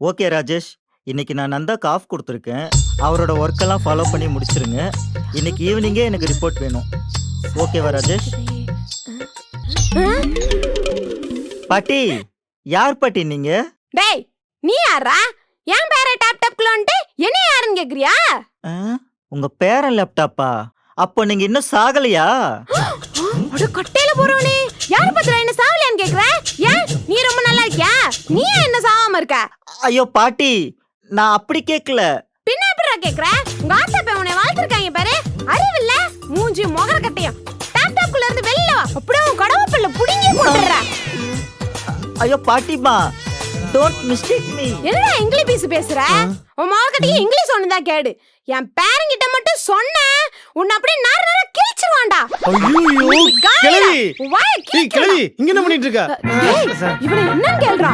Okay Rajesh, இன்னைக்கு நான் நந்தாக்கு of கொடுத்துருக்கேன். அவரோட ஒர்க்கெல்லாம் ஃபாலோ பண்ணி முடிச்சிருங்க. இன்னைக்கு ஈவினிங்கே எனக்கு ரிப்போர்ட் வேணும். ஓகேவா ராஜேஷ்? பாட்டி, யார் பாட்டி நீங்க? டேய், நீ யாரா? என் பேரை டாப் டாப்க்குள்ள வந்துட்டு என்ன யாருன்னு கேக்குறியா? உங்க பேரன் லேப்டாப்பா? அப்போ நீங்க இன்னும் சாகலையா? அட கட்டையில போறவனே, யார பத்திர என்ன சாவலையான்னு கேக்குற? ஏன் நீ ரொம்ப நல்லா இருக்கியா? நீ என்ன சாவாம இருக்க? ஐயோ பாட்டி, நான் அப்படி கேட்கல. பின்ன எப்படிடா கேக்குற? உங்க ஆத்தா பே உன்னை வாழ்த்திருக்காங்க பாரு. அறிவில்ல, மூஞ்சி மொகர கட்டையும். டாப் டாப்க்குள்ள இருந்து வெளில வா. அப்படியே உன் கடவுப்பல்ல புடிங்கி போட்டுறற. ஐயோ பாட்டிமா, டோன்ட் மிஸ்டேக் மீ. என்னடா இங்கிலீஷ் பேசுற? உன் மொகரக்கட்டைக்கு இங்கிலீஷ் சொன்னதா கேடு. என் பேரங்கிட்ட மட்டும் சொன்ன உன்னை அப்படியே நார கிழிச்சிருவான்டா. ஐயோ கிளவி, வாயை கிளவி இங்க என்ன பண்ணிட்டு இருக்க? இவனை என்னன்னு கேளுடா.